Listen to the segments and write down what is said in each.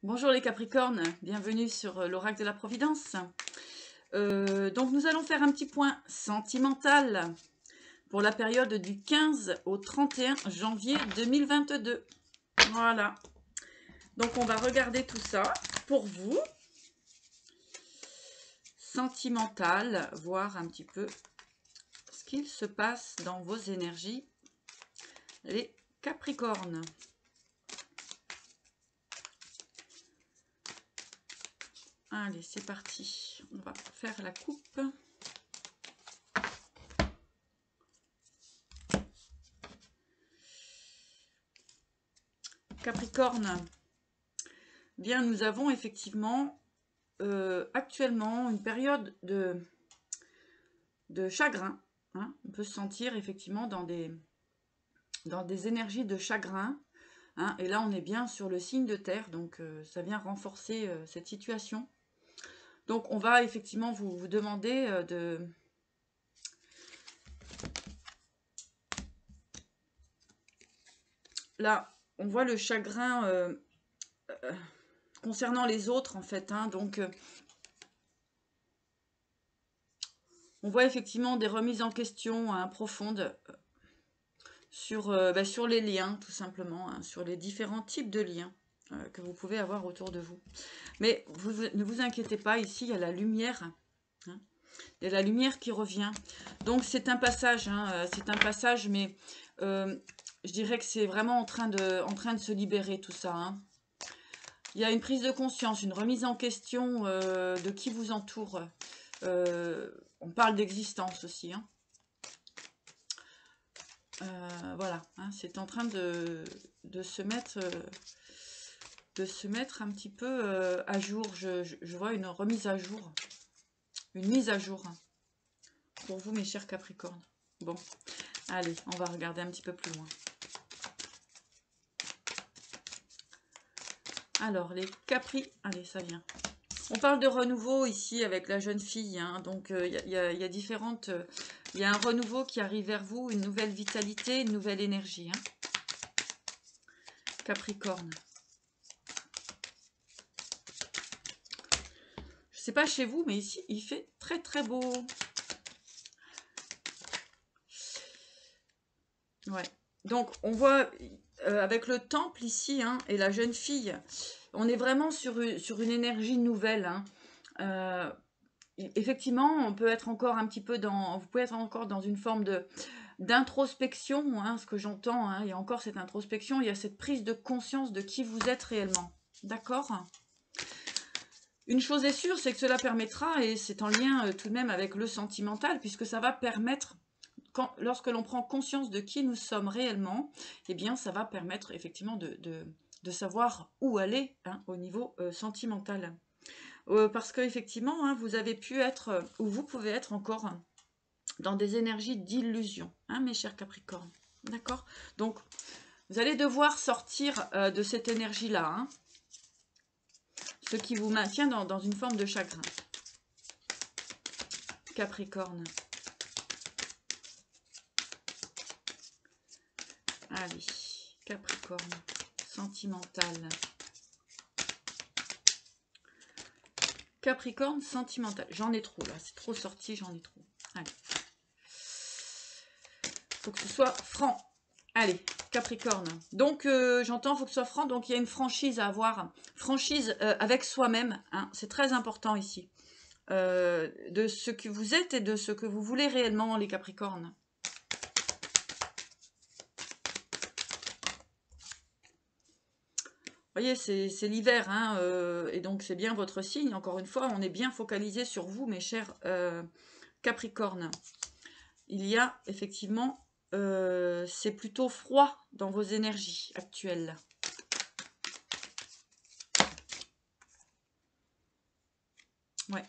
Bonjour les Capricornes, bienvenue sur l'Oracle de la Providence. Donc nous allons faire un petit point sentimental pour la période du 15 au 31 janvier 2022. Voilà. Donc on va regarder tout ça pour vous. Sentimental, voir un petit peu ce qu'il se passe dans vos énergies, les Capricornes. Allez, c'est parti. On va faire la coupe. Capricorne. Bien, nous avons effectivement actuellement une période de chagrin. Hein. On peut se sentir effectivement dans des énergies de chagrin. Hein. Et là, on est bien sur le signe de terre, donc ça vient renforcer cette situation. Donc, on va effectivement vous demander de... Là, on voit le chagrin concernant les autres, en fait. Hein. Donc, on voit effectivement des remises en question hein, profondes sur les liens, tout simplement, hein, sur les différents types de liens que vous pouvez avoir autour de vous. Mais ne vous inquiétez pas, ici, il y a la lumière. Hein. Il y a la lumière qui revient. Donc, c'est un passage, hein, mais je dirais que c'est vraiment en train de se libérer, tout ça. Hein. Il y a une prise de conscience, une remise en question de qui vous entoure. On parle d'existence aussi. Hein. Voilà, hein, c'est en train de se mettre un petit peu à jour. Je vois une remise à jour, une mise à jour hein, pour vous mes chers Capricornes. Bon, allez, on va regarder un petit peu plus loin. Alors les Capri, allez ça vient. On parle de renouveau ici avec la jeune fille, hein, donc il y a différentes... Il y a un renouveau qui arrive vers vous, une nouvelle vitalité, une nouvelle énergie. Hein. Capricorne. Je sais pas chez vous, mais ici, il fait très très beau. Ouais. Donc, on voit avec le temple ici, hein, et la jeune fille, on est vraiment sur une énergie nouvelle. Hein. Effectivement, on peut être encore un petit peu dans... Vous pouvez être encore dans une forme d'introspection, hein, ce que j'entends. Hein, il y a encore cette introspection, il y a cette prise de conscience de qui vous êtes réellement. D'accord ? Une chose est sûre, c'est que cela permettra, et c'est en lien tout de même avec le sentimental, puisque ça va permettre, lorsque l'on prend conscience de qui nous sommes réellement, eh bien ça va permettre effectivement de savoir où aller hein, au niveau sentimental. Parce qu'effectivement, hein, vous avez pu être, ou vous pouvez être encore dans des énergies d'illusion, hein, mes chers Capricornes. D'accord ? Donc, vous allez devoir sortir de cette énergie-là, hein, ce qui vous maintient dans une forme de chagrin. Capricorne. Allez, Capricorne, sentimental. Capricorne, sentimental. J'en ai trop là, c'est trop sorti, j'en ai trop. Allez. Faut que ce soit franc. Allez, Capricorne. Donc, j'entends, il faut que ce soit franc. Donc, il y a une franchise à avoir. Franchise avec soi-même. Hein, c'est très important ici. De ce que vous êtes et de ce que vous voulez réellement, les Capricornes. Vous voyez, c'est l'hiver, hein, et donc c'est bien votre signe. Encore une fois, on est bien focalisé sur vous, mes chers Capricornes. Il y a effectivement, c'est plutôt froid dans vos énergies actuelles. Ouais.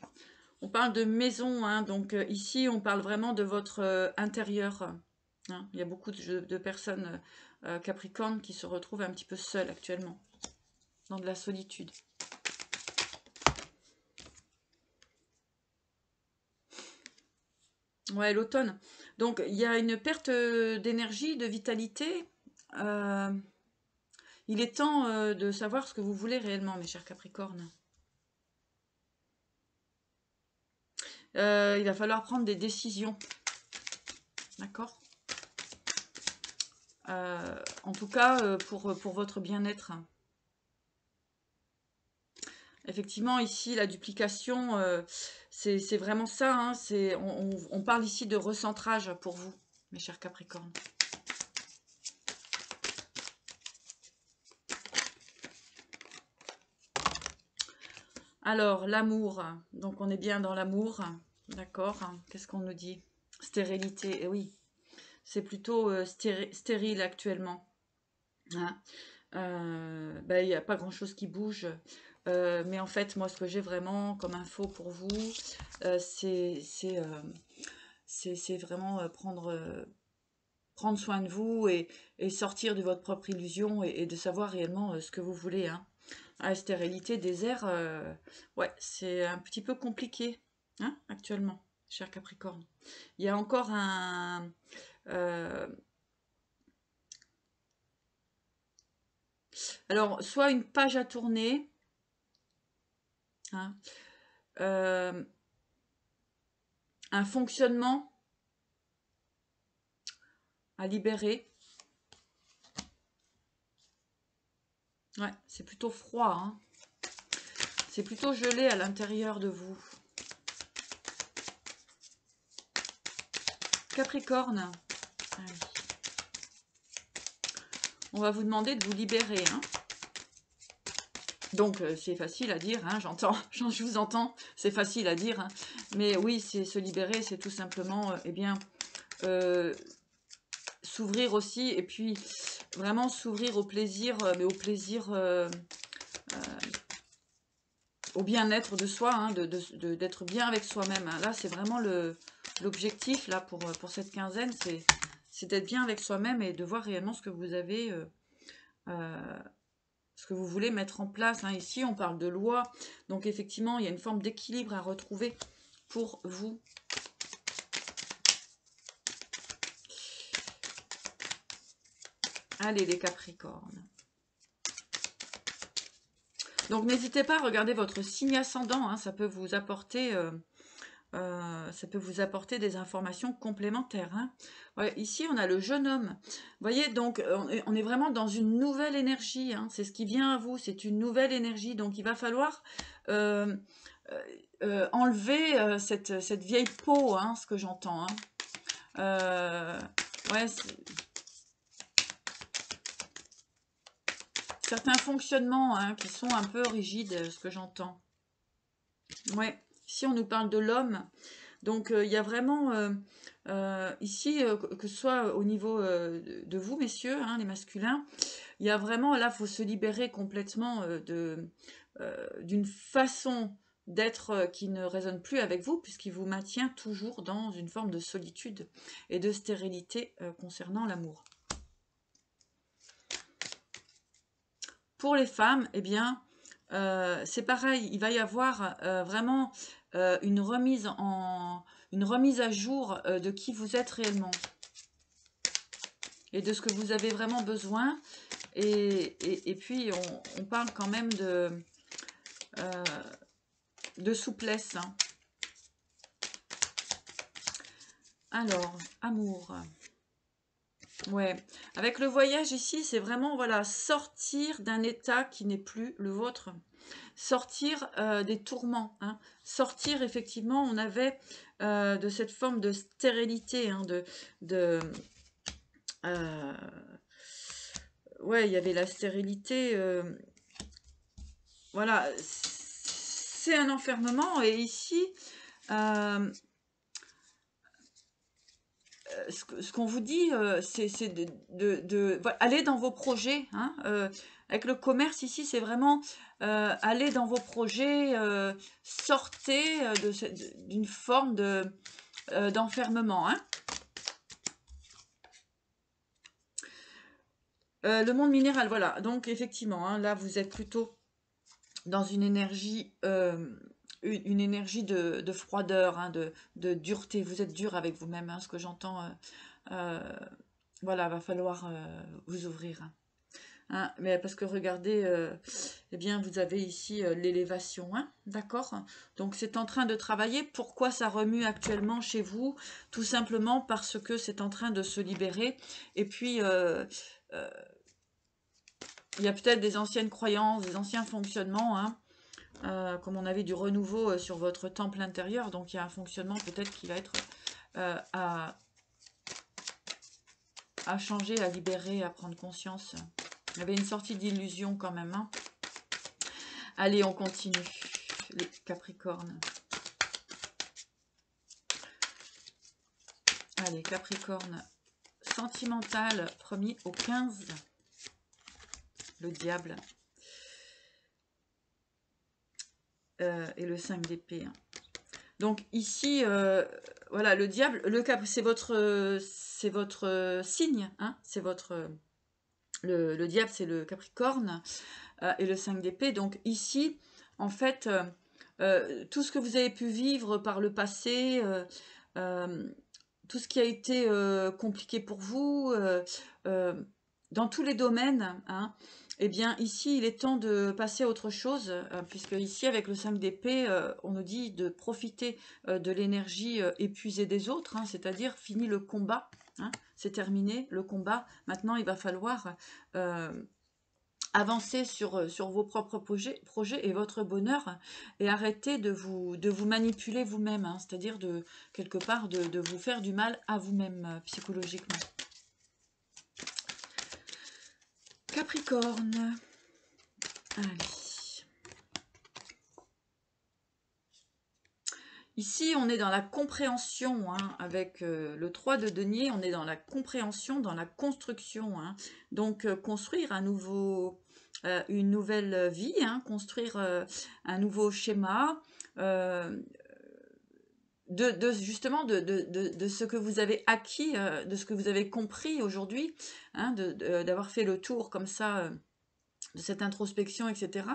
On parle de maison, hein, donc ici on parle vraiment de votre intérieur. Hein. Il y a beaucoup de personnes Capricornes qui se retrouvent un petit peu seules actuellement, dans de la solitude. Ouais, l'automne. Donc, il y a une perte d'énergie, de vitalité. Il Il est temps de savoir ce que vous voulez réellement, mes chers Capricornes. Il va falloir prendre des décisions. D'accord? En tout cas, pour votre bien-être. Effectivement, ici, la duplication, c'est vraiment ça. Hein, on parle ici de recentrage pour vous, mes chers Capricornes. Alors, l'amour. Donc, on est bien dans l'amour. D'accord. Qu'est-ce qu'on nous dit? Stérilité. Eh oui, c'est plutôt stérile actuellement. Hein. Il n'y a pas grand-chose qui bouge. Mais en fait, moi, ce que j'ai vraiment comme info pour vous, c'est vraiment prendre soin de vous et sortir de votre propre illusion et de savoir réellement ce que vous voulez. Hein. La stérilité, désert, ouais, c'est un petit peu compliqué hein, actuellement, cher Capricorne. Il y a encore alors, soit une page à tourner, hein, un fonctionnement à libérer. Ouais, c'est plutôt froid. Hein. C'est plutôt gelé à l'intérieur de vous. Capricorne. Allez. On va vous demander de vous libérer. Hein. Donc, c'est facile à dire, hein, je vous entends, c'est facile à dire. Hein. Mais oui, c'est se libérer, c'est tout simplement, eh bien, s'ouvrir aussi, et puis vraiment s'ouvrir au plaisir, mais au plaisir, au bien-être de soi, hein, d'être bien avec soi-même. Hein. Là, c'est vraiment l'objectif là pour cette quinzaine, c'est d'être bien avec soi-même et de voir réellement ce que vous avez, ce que vous voulez mettre en place. Hein. Ici, on parle de loi, donc effectivement, il y a une forme d'équilibre à retrouver pour vous. Allez, les Capricornes. Donc, n'hésitez pas à regarder votre signe ascendant, hein, ça peut vous apporter... des informations complémentaires. Hein. Ouais, ici, on a le jeune homme. Vous voyez, donc, on est vraiment dans une nouvelle énergie. Hein. C'est ce qui vient à vous. C'est une nouvelle énergie. Donc, il va falloir enlever cette vieille peau, hein, ce que j'entends. Hein. Ouais, certains fonctionnements hein, qui sont un peu rigides, ce que j'entends. Ouais, ici, on nous parle de l'homme. Donc, il y a vraiment, ici, que ce soit au niveau de vous, messieurs, hein, les masculins, il y a vraiment, là, il faut se libérer complètement d'une façon d'être qui ne résonne plus avec vous, puisqu'il vous maintient toujours dans une forme de solitude et de stérilité concernant l'amour. Pour les femmes, eh bien, c'est pareil, il va y avoir vraiment une remise à jour de qui vous êtes réellement et de ce que vous avez vraiment besoin. Et puis, on parle quand même de souplesse. Hein. Alors, amour. Ouais, avec le voyage ici, c'est vraiment voilà sortir d'un état qui n'est plus le vôtre. Sortir des tourments, hein. Sortir effectivement, on avait de cette forme de stérilité, hein, ouais, il y avait la stérilité, voilà, c'est un enfermement et ici, ce qu'on vous dit, c'est voilà, aller dans vos projets. Hein, avec le commerce ici, c'est vraiment aller dans vos projets, sortez d'une forme d'enfermement. Hein. Le monde minéral, voilà. Donc effectivement, hein, là vous êtes plutôt dans une énergie de froideur, hein, de dureté. Vous êtes dur avec vous-même, hein, ce que j'entends. Voilà, va falloir vous ouvrir. Hein. hein, mais parce que regardez, eh bien, vous avez ici l'élévation, hein, d'accord? Donc, c'est en train de travailler. Pourquoi ça remue actuellement chez vous? Tout simplement parce que c'est en train de se libérer. Et puis, il y a peut-être des anciennes croyances, des anciens fonctionnements, hein, comme on avait du renouveau sur votre temple intérieur. Donc, il y a un fonctionnement peut-être qui va être à changer, à libérer, à prendre conscience. Il y avait une sortie d'illusion quand même, hein. Allez, on continue. Les Capricornes. Allez, Capricorne. Sentimental, premier au 15. Le diable. Et le 5 d'épée. Hein. Donc ici, voilà, le diable, le cap, c'est votre signe. Hein, c'est votre... le diable, c'est le Capricorne. Et le 5 d'épée. Donc ici, en fait, tout ce que vous avez pu vivre par le passé, tout ce qui a été compliqué pour vous, dans tous les domaines, hein, eh bien ici, il est temps de passer à autre chose, puisque ici, avec le 5 d'épée, on nous dit de profiter de l'énergie épuisée des autres, hein, c'est-à-dire fini le combat, hein, c'est terminé, le combat. Maintenant, il va falloir avancer sur vos propres projets et votre bonheur, et arrêter de vous manipuler vous-même, hein, c'est-à-dire de quelque part de vous faire du mal à vous-même psychologiquement. Capricorne. Allez. Ici, on est dans la compréhension, hein, avec le 3 de denier, on est dans la compréhension, dans la construction. Hein. Donc, construire une nouvelle vie, hein, construire un nouveau schéma, justement de ce que vous avez acquis, de ce que vous avez compris aujourd'hui, hein, d'avoir fait le tour comme ça, de cette introspection, etc.,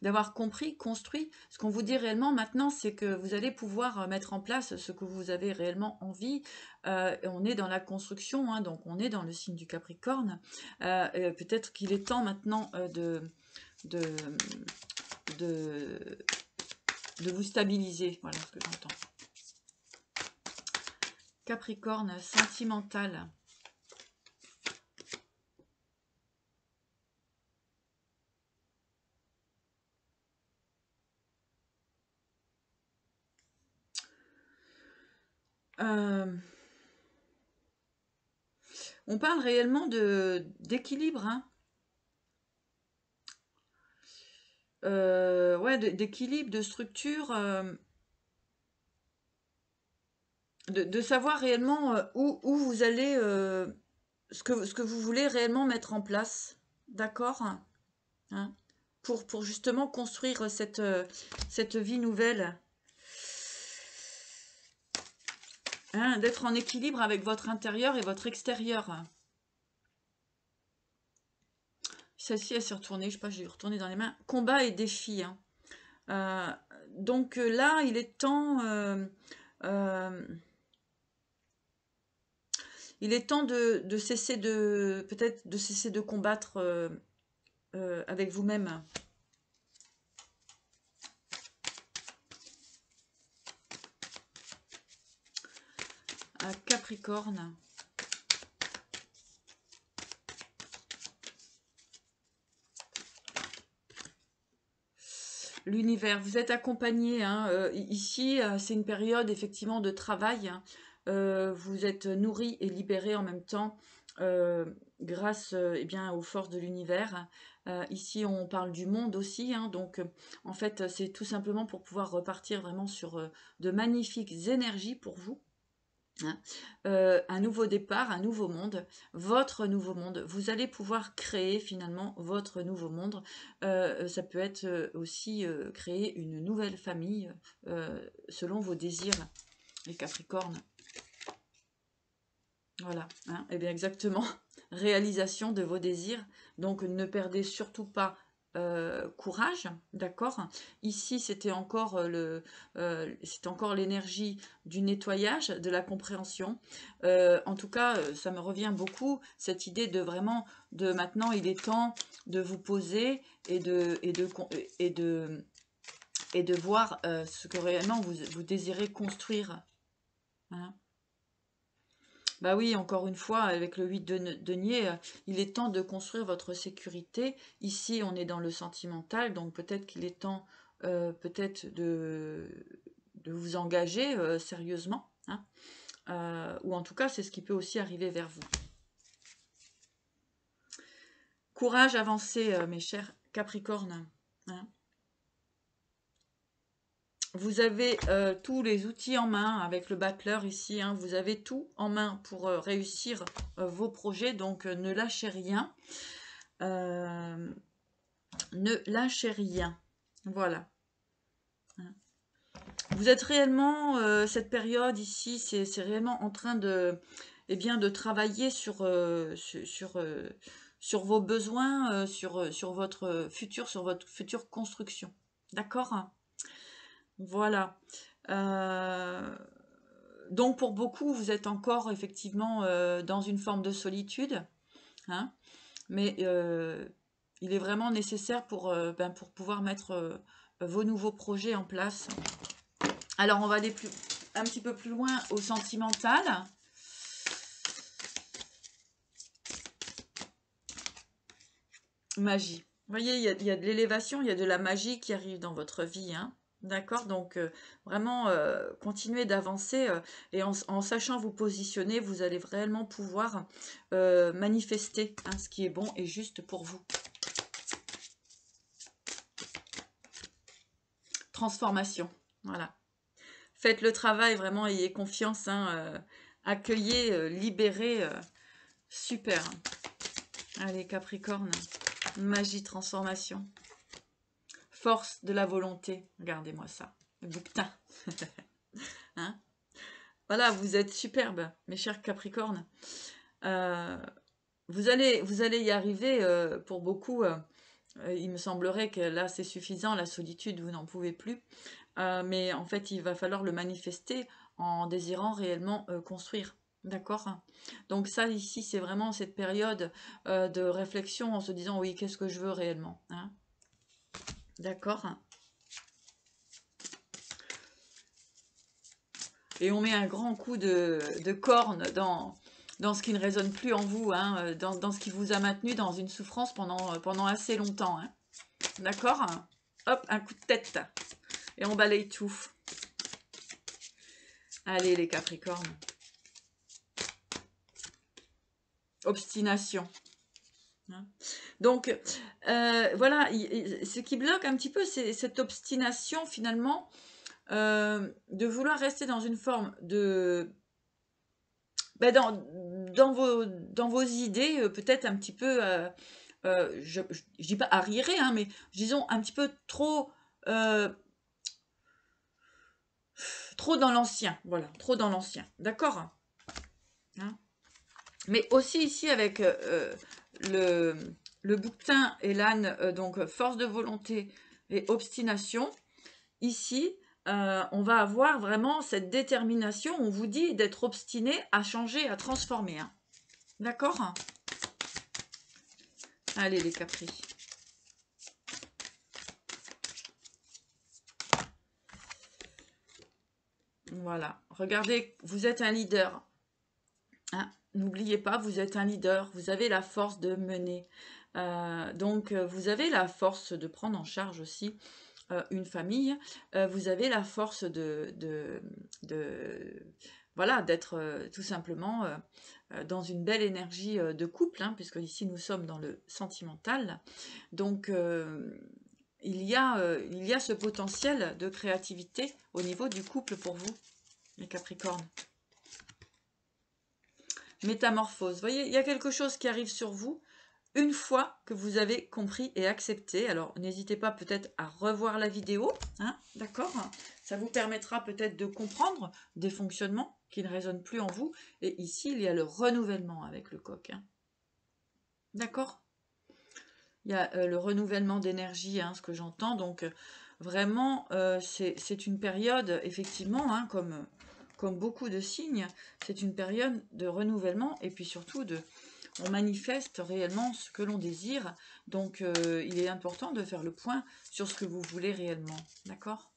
d'avoir compris, construit. Ce qu'on vous dit réellement maintenant, c'est que vous allez pouvoir mettre en place ce que vous avez réellement envie. Et on est dans la construction, hein, donc on est dans le signe du Capricorne. Peut-être qu'il est temps maintenant de vous stabiliser. Voilà ce que j'entends. Capricorne sentimental. On parle réellement d'équilibre, hein. Ouais, d'équilibre, de structure, de savoir réellement où vous allez, ce que vous voulez réellement mettre en place, d'accord, hein, pour justement construire cette vie nouvelle, hein, d'être en équilibre avec votre intérieur et votre extérieur. Celle-ci, elle s'est retournée, je sais pas, j'ai retourné dans les mains. Combat et défi. Hein. Donc là, il est temps... il est temps de cesser peut-être de cesser de combattre avec vous-même. À Capricorne. L'univers, vous êtes accompagné, hein, ici, c'est une période effectivement de travail, hein, vous êtes nourri et libéré en même temps grâce eh bien, aux forces de l'univers. Ici, on parle du monde aussi, hein, donc en fait, c'est tout simplement pour pouvoir repartir vraiment sur de magnifiques énergies pour vous. Hein. Un nouveau départ, un nouveau monde, votre nouveau monde. Vous allez pouvoir créer finalement votre nouveau monde. Ça peut être aussi créer une nouvelle famille selon vos désirs, les Capricornes. Voilà, hein, et bien exactement, réalisation de vos désirs. Donc ne perdez surtout pas courage, d'accord. Ici, c'était encore c'était encore l'énergie du nettoyage, de la compréhension. En tout cas, ça me revient beaucoup, cette idée de vraiment, de maintenant, il est temps de vous poser et de voir ce que réellement vous désirez construire. Hein. Bah oui, encore une fois, avec le 8 de denier, il est temps de construire votre sécurité. Ici, on est dans le sentimental, donc peut-être qu'il est temps peut-être de vous engager sérieusement. Hein, ou en tout cas, c'est ce qui peut aussi arriver vers vous. Courage, avancez, mes chers Capricornes. Hein. Vous avez tous les outils en main avec le battleur ici. Hein, vous avez tout en main pour réussir vos projets. Donc ne lâchez rien. Ne lâchez rien. Voilà. Vous êtes réellement, cette période ici, c'est réellement en train de, eh bien, de travailler sur vos besoins, sur votre future construction. D'accord? Voilà. Donc pour beaucoup, vous êtes encore effectivement dans une forme de solitude, hein, mais il est vraiment nécessaire pour pouvoir mettre vos nouveaux projets en place. Alors on va aller un petit peu plus loin au sentimental. Magie. Vous voyez, il y a de l'élévation, il y a de la magie qui arrive dans votre vie, hein. D'accord, donc vraiment continuez d'avancer et en sachant vous positionner, vous allez réellement pouvoir manifester hein, ce qui est bon et juste pour vous. Transformation, voilà. Faites le travail, vraiment, ayez confiance, hein, accueillez, libérez, super. Allez, Capricorne, magie, transformation. Force de la volonté. Regardez-moi ça. Le bouquetin. Hein, voilà, vous êtes superbe, mes chers Capricornes. Vous allez y arriver pour beaucoup. Il me semblerait que là, c'est suffisant. La solitude, vous n'en pouvez plus. Mais en fait, il va falloir le manifester en désirant réellement construire. D'accord? Donc ça, ici, c'est vraiment cette période de réflexion en se disant, oui, qu'est-ce que je veux réellement? Hein, d'accord? Et on met un grand coup de corne dans ce qui ne résonne plus en vous, hein, dans ce qui vous a maintenu dans une souffrance pendant assez longtemps. Hein. D'accord? Hop, un coup de tête. Et on balaye tout. Allez, les Capricornes. Obstination. Hein. Donc, voilà, ce qui bloque un petit peu, c'est cette obstination, finalement, de vouloir rester dans une forme de... Ben, dans vos idées, peut-être un petit peu... je dis pas arriéré, hein, mais disons un petit peu trop dans l'ancien, voilà, trop dans l'ancien, d'accord, hein. Mais aussi ici avec le bouquetin et l'âne, donc force de volonté et obstination, ici, on va avoir vraiment cette détermination, on vous dit d'être obstiné à changer, à transformer, hein. D'accord? Allez les Capris. Voilà, regardez, vous êtes un leader. Hein, n'oubliez pas, vous êtes un leader, vous avez la force de mener. Donc, vous avez la force de prendre en charge aussi une famille. Vous avez la force voilà, d'être tout simplement dans une belle énergie de couple, hein, puisque ici nous sommes dans le sentimental. Donc, il y a ce potentiel de créativité au niveau du couple pour vous, les Capricornes. Métamorphose. Vous voyez, il y a quelque chose qui arrive sur vous une fois que vous avez compris et accepté. Alors, n'hésitez pas peut-être à revoir la vidéo, hein, d'accord? Ça vous permettra peut-être de comprendre des fonctionnements qui ne résonnent plus en vous. Et ici, il y a le renouvellement avec le coq. Hein. D'accord? Il y a le renouvellement d'énergie, hein, ce que j'entends. Donc, vraiment, c'est une période, effectivement, hein, comme beaucoup de signes, c'est une période de renouvellement et puis surtout on manifeste réellement ce que l'on désire. Donc, il est important de faire le point sur ce que vous voulez réellement. D'accord?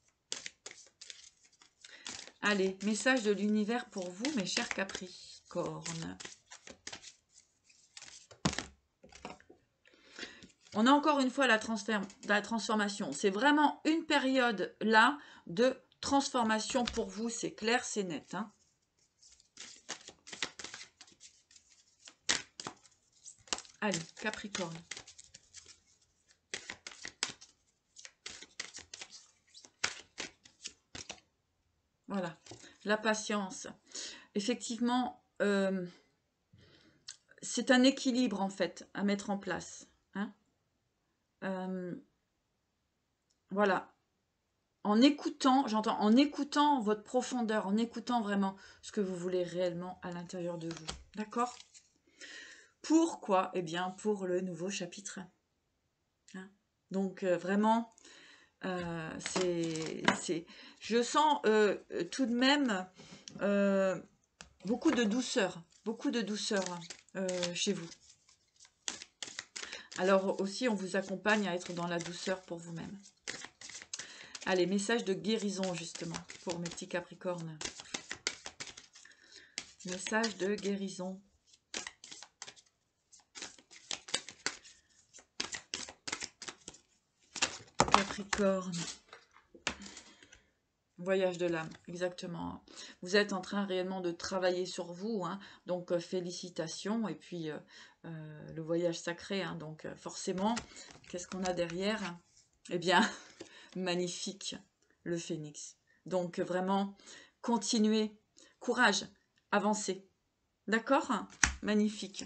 Allez, message de l'univers pour vous, mes chers Capricornes. On a encore une fois la transformation. C'est vraiment une période là de transformation pour vous. C'est clair, c'est net. Hein. Allez, Capricorne. Voilà, la patience. Effectivement, c'est un équilibre en fait à mettre en place. Hein. Voilà. En écoutant, j'entends, en écoutant votre profondeur, en écoutant vraiment ce que vous voulez réellement à l'intérieur de vous. D'accord? Pourquoi? Eh bien, pour le nouveau chapitre. Hein. Donc, vraiment, je sens tout de même beaucoup de douceur chez vous. Alors aussi, on vous accompagne à être dans la douceur pour vous-même. Allez, message de guérison justement pour mes petits Capricornes. Message de guérison. Capricorne. Voyage de l'âme, exactement. Vous êtes en train réellement de travailler sur vous, hein, donc félicitations. Et puis le voyage sacré, hein, donc forcément, qu'est-ce qu'on a derrière? Eh bien, magnifique, le phénix. Donc vraiment, continuez, courage, avancez. D'accord? Magnifique.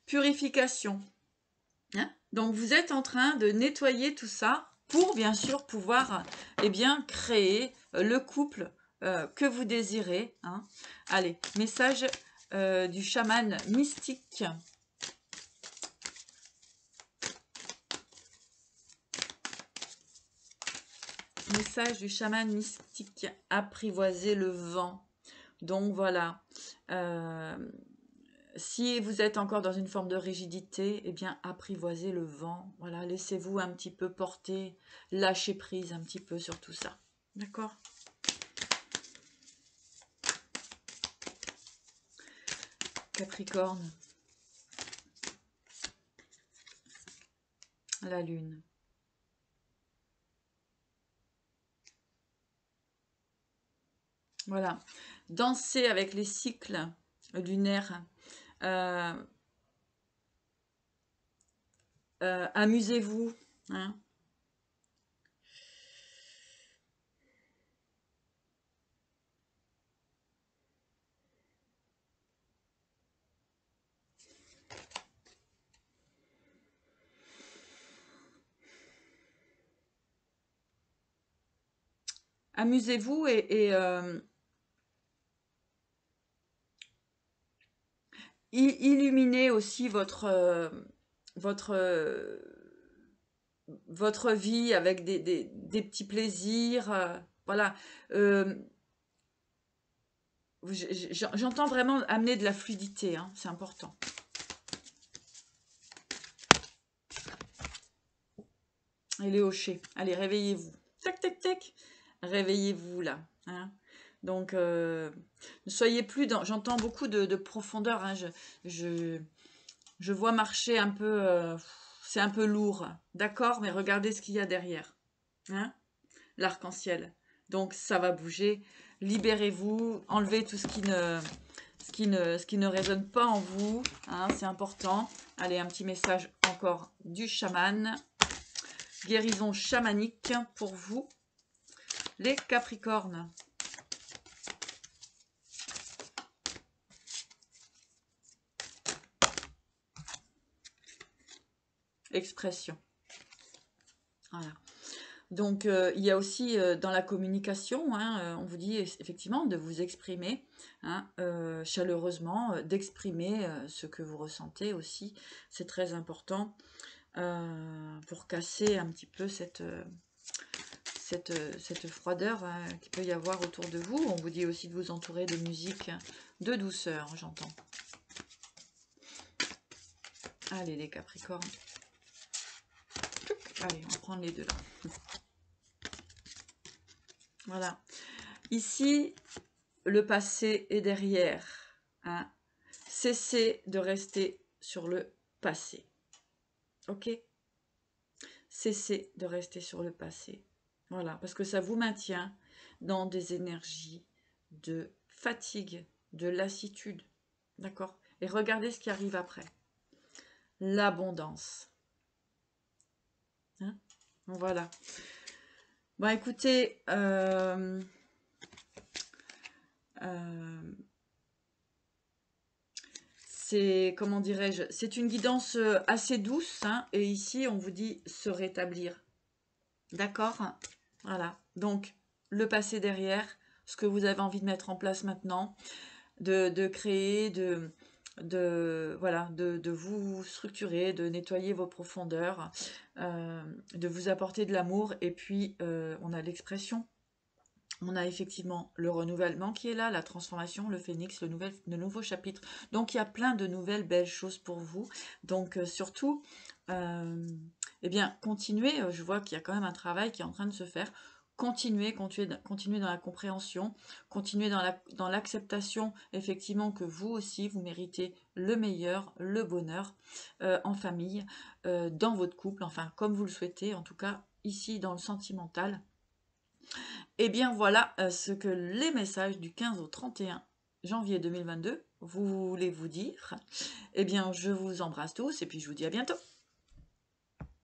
Purification. Hein? Donc vous êtes en train de nettoyer tout ça pour bien sûr pouvoir créer le couple que vous désirez. Hein. Allez, message du chaman mystique. Message du chaman mystique, apprivoiser le vent. Donc voilà, si vous êtes encore dans une forme de rigidité, eh bien apprivoisez le vent. Voilà, laissez-vous un petit peu porter, lâchez prise un petit peu sur tout ça. D'accord? Capricorne. La lune. Voilà. Dansez avec les cycles lunaires. Amusez-vous. Hein. Amusez-vous et illuminez aussi votre vie avec des petits plaisirs. Voilà. J'entends vraiment amener de la fluidité, hein, c'est important. Et les hochets. Allez, réveillez-vous. Tac, tac, tac. Réveillez-vous là. Hein. Donc, ne soyez plus dans... J'entends beaucoup de profondeur. Hein. Je vois marcher un peu... c'est un peu lourd. D'accord, mais regardez ce qu'il y a derrière. Hein. L'arc-en-ciel. Donc, ça va bouger. Libérez-vous. Enlevez tout ce qui ne résonne pas en vous. Hein, c'est important. Allez, un petit message encore du chaman. Guérison chamanique pour vous, les Capricornes. Expression. Voilà. Donc, il y a aussi dans la communication, hein, on vous dit effectivement de vous exprimer hein, chaleureusement, d'exprimer ce que vous ressentez aussi. C'est très important pour casser un petit peu cette froideur hein, qu'il peut y avoir autour de vous. On vous dit aussi de vous entourer de musique de douceur, j'entends. Allez les Capricornes. Allez, on va prendre les deux là. Voilà. Ici, le passé est derrière. Hein. Cessez de rester sur le passé. Ok? Cessez de rester sur le passé. Voilà, parce que ça vous maintient dans des énergies de fatigue, de lassitude. D'accord? Et regardez ce qui arrive après. L'abondance. Hein? Voilà. Bon, écoutez, c'est, comment dirais-je, c'est une guidance assez douce, hein, et ici, on vous dit se rétablir. D'accord? Voilà. Donc, le passé derrière, ce que vous avez envie de mettre en place maintenant, de créer, voilà, de vous structurer, de nettoyer vos profondeurs, de vous apporter de l'amour. Et puis, on a l'expression. On a effectivement le renouvellement qui est là, la transformation, le phénix, le nouveau chapitre. Donc, il y a plein de nouvelles belles choses pour vous. Donc, surtout, eh bien, continuez. Je vois qu'il y a quand même un travail qui est en train de se faire. Continuez dans la compréhension, continuez dans l'acceptation, effectivement, que vous aussi, vous méritez le meilleur, le bonheur en famille, dans votre couple, enfin, comme vous le souhaitez, en tout cas, ici, dans le sentimental. Eh bien voilà ce que les messages du 15 au 31 janvier 2022 voulaient vous dire. Eh bien je vous embrasse tous et puis je vous dis à bientôt.